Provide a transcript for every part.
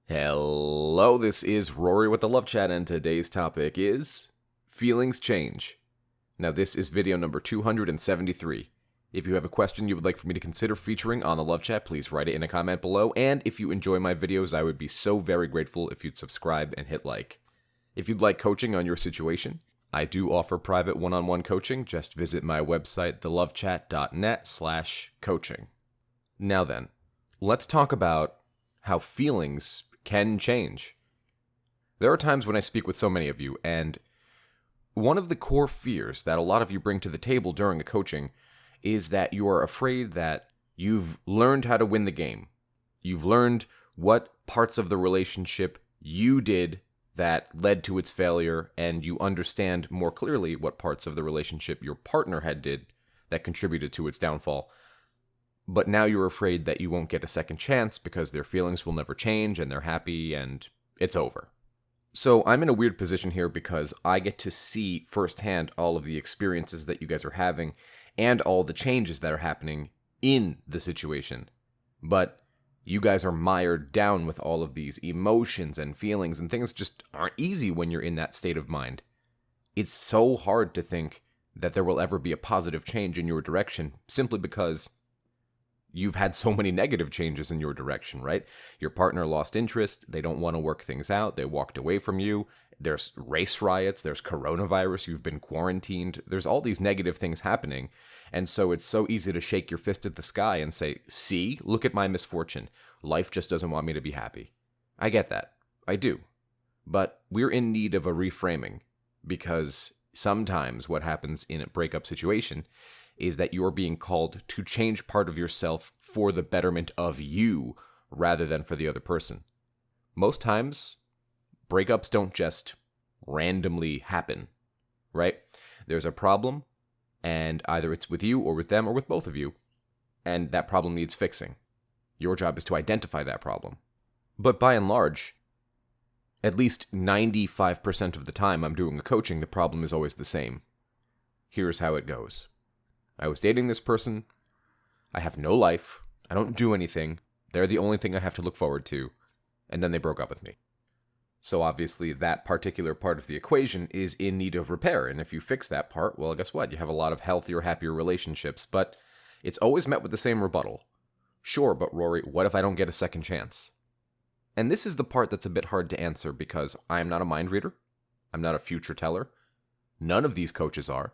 Hello, this is Rory with the Love Chat, and today's topic is feelings change. Now, this is video number 273. If you have a question you would like for me to consider featuring on the Love Chat, please write it in a comment below, and if you enjoy my videos, I would be so very grateful if you'd subscribe and hit like. If you'd like coaching on your situation, I do offer private one-on-one coaching. Just visit my website, thelovechat.net/coaching. Now then, let's talk about how feelings can change. There are times when I speak with so many of you, and one of the core fears that a lot of you bring to the table during a coaching is that you are afraid that you've learned how to win the game. You've learned what parts of the relationship you did that led to its failure, and you understand more clearly what parts of the relationship your partner had did that contributed to its downfall. But now you're afraid that you won't get a second chance because their feelings will never change and they're happy and it's over. So I'm in a weird position here because I get to see firsthand all of the experiences that you guys are having and all the changes that are happening in the situation. But you guys are mired down with all of these emotions and feelings, and things just aren't easy when you're in that state of mind. It's so hard to think that there will ever be a positive change in your direction simply because you've had so many negative changes in your direction, right? Your partner lost interest. They don't want to work things out. They walked away from you. There's race riots. There's coronavirus. You've been quarantined. There's all these negative things happening. And so it's so easy to shake your fist at the sky and say, see, look at my misfortune. Life just doesn't want me to be happy. I get that. I do. But we're in need of a reframing, because sometimes what happens in a breakup situation is that you're being called to change part of yourself for the betterment of you rather than for the other person. Most times, breakups don't just randomly happen, right? There's a problem, and either it's with you or with them or with both of you, and that problem needs fixing. Your job is to identify that problem. But by and large, at least 95% of the time I'm doing a coaching, the problem is always the same. Here's how it goes. I was dating this person. I have no life. I don't do anything. They're the only thing I have to look forward to. And then they broke up with me. So obviously that particular part of the equation is in need of repair. And if you fix that part, well, guess what? You have a lot of healthier, happier relationships. But it's always met with the same rebuttal. Sure, but Rory, what if I don't get a second chance? And this is the part that's a bit hard to answer because I am not a mind reader. I'm not a future teller. None of these coaches are.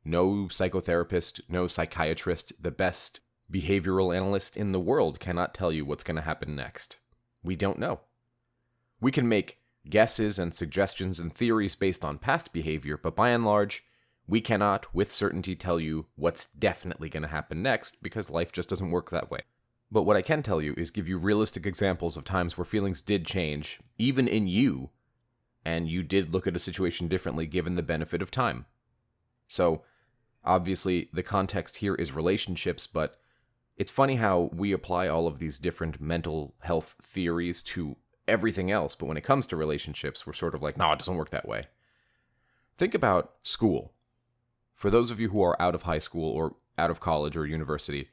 No psychotherapist, no psychiatrist, the best behavioral analyst in the world cannot tell you what's going to happen next. We don't know. We can make guesses and suggestions and theories based on past behavior, but by and large, we cannot with certainty tell you what's definitely going to happen next because life just doesn't work that way. But what I can tell you is give you realistic examples of times where feelings did change, even in you, and you did look at a situation differently given the benefit of time. So, obviously, the context here is relationships, but it's funny how we apply all of these different mental health theories to everything else, but when it comes to relationships, we're sort of like, no, it doesn't work that way. Think about school. For those of you who are out of high school or out of college or university,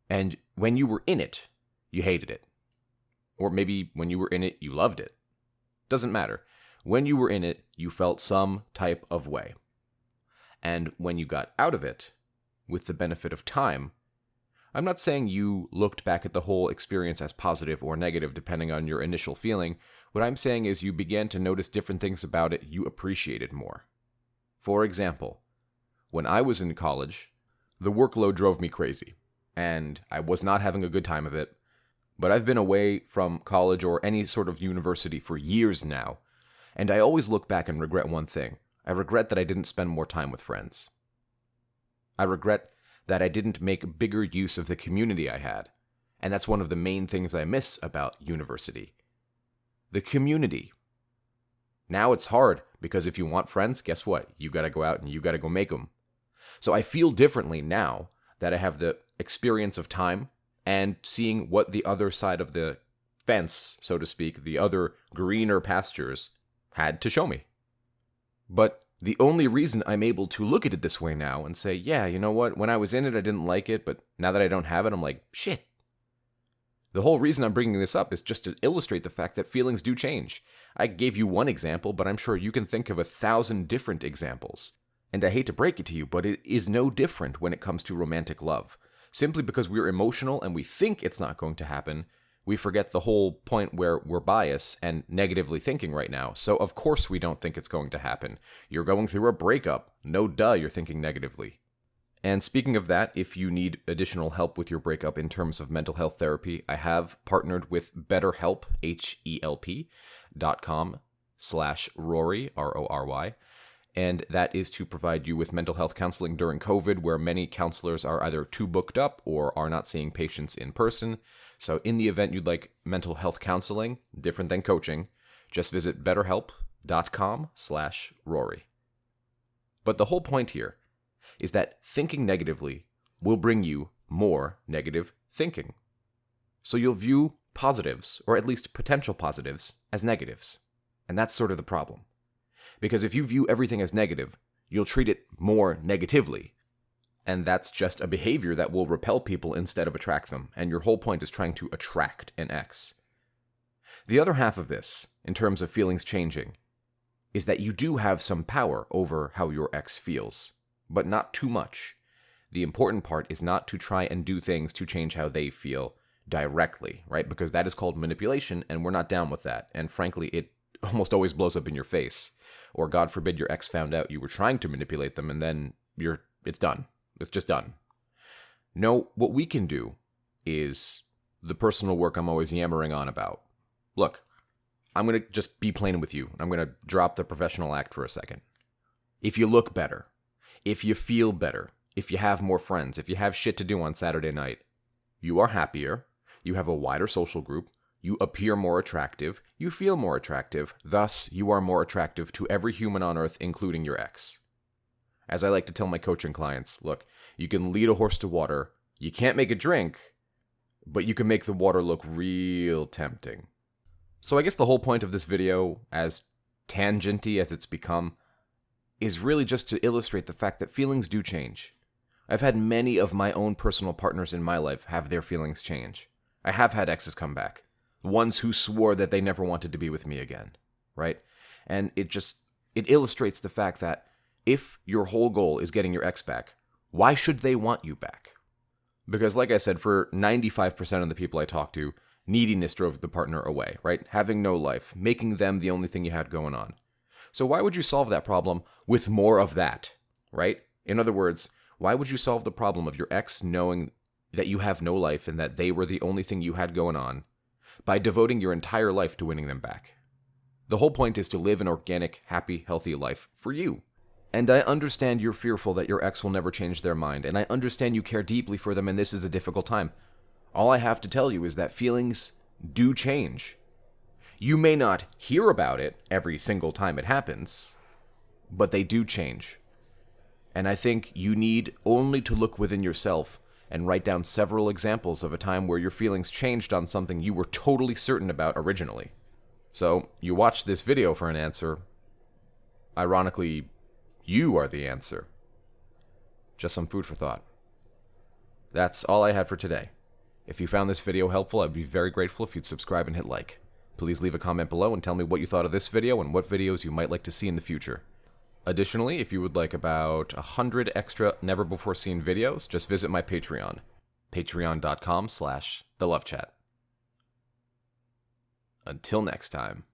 and when you were in it, you hated it. Or maybe when you were in it, you loved it. Doesn't matter. When you were in it, you felt some type of way. And when you got out of it, with the benefit of time, I'm not saying you looked back at the whole experience as positive or negative depending on your initial feeling. What I'm saying is you began to notice different things about it you appreciated more. For example, when I was in college, the workload drove me crazy, and I was not having a good time of it. But I've been away from college or any sort of university for years now, and I always look back and regret one thing. I regret that I didn't spend more time with friends. I regret that I didn't make bigger use of the community I had. And that's one of the main things I miss about university. The community. Now it's hard because if you want friends, guess what? You gotta go out and you gotta go make them. So I feel differently now that I have the experience of time and seeing what the other side of the fence, so to speak, the other greener pastures, had to show me. But the only reason I'm able to look at it this way now and say, yeah, you know what, when I was in it, I didn't like it, but now that I don't have it, I'm like, shit. The whole reason I'm bringing this up is just to illustrate the fact that feelings do change. I gave you one example, but I'm sure you can think of 1,000 different examples. And I hate to break it to you, but it is no different when it comes to romantic love. Simply because we're emotional and we think it's not going to happen, we forget the whole point where we're biased and negatively thinking right now. So of course we don't think it's going to happen. You're going through a breakup. No duh, you're thinking negatively. And speaking of that, if you need additional help with your breakup in terms of mental health therapy, I have partnered with BetterHelp, HELP.com/Rory, RORY. And that is to provide you with mental health counseling during COVID, where many counselors are either too booked up or are not seeing patients in person. So in the event you'd like mental health counseling, different than coaching, just visit betterhelp.com/Rory. But the whole point here is that thinking negatively will bring you more negative thinking. So you'll view positives, or at least potential positives, as negatives. And that's sort of the problem. Because if you view everything as negative, you'll treat it more negatively. And that's just a behavior that will repel people instead of attract them. And your whole point is trying to attract an ex. The other half of this, in terms of feelings changing, is that you do have some power over how your ex feels, but not too much. The important part is not to try and do things to change how they feel directly, right? Because that is called manipulation, and we're not down with that. And frankly, it almost always blows up in your face. Or God forbid your ex found out you were trying to manipulate them, and then it's done. It's just done. No, what we can do is the personal work I'm always yammering on about. Look, I'm going to just be plain with you. I'm going to drop the professional act for a second. If you look better, if you feel better, if you have more friends, if you have shit to do on Saturday night, you are happier, you have a wider social group, you appear more attractive, you feel more attractive, thus you are more attractive to every human on earth, including your ex. As I like to tell my coaching clients, look, you can lead a horse to water, you can't make it drink, but you can make the water look real tempting. So I guess the whole point of this video, as tangenty as it's become, is really just to illustrate the fact that feelings do change. I've had many of my own personal partners in my life have their feelings change. I have had exes come back. Ones who swore that they never wanted to be with me again, right? And it illustrates the fact that if your whole goal is getting your ex back, why should they want you back? Because like I said, for 95% of the people I talk to, neediness drove the partner away, right? Having no life, making them the only thing you had going on. So why would you solve that problem with more of that, right? In other words, why would you solve the problem of your ex knowing that you have no life and that they were the only thing you had going on by devoting your entire life to winning them back? The whole point is to live an organic, happy, healthy life for you. And I understand you're fearful that your ex will never change their mind, and I understand you care deeply for them and this is a difficult time. All I have to tell you is that feelings do change. You may not hear about it every single time it happens, but they do change. And I think you need only to look within yourself and write down several examples of a time where your feelings changed on something you were totally certain about originally. So, you watched this video for an answer. Ironically, you are the answer. Just some food for thought. That's all I had for today. If you found this video helpful, I'd be very grateful if you'd subscribe and hit like. Please leave a comment below and tell me what you thought of this video and what videos you might like to see in the future. Additionally, if you would like about 100 extra never-before-seen videos, just visit my Patreon, patreon.com/thelovechat. Until next time.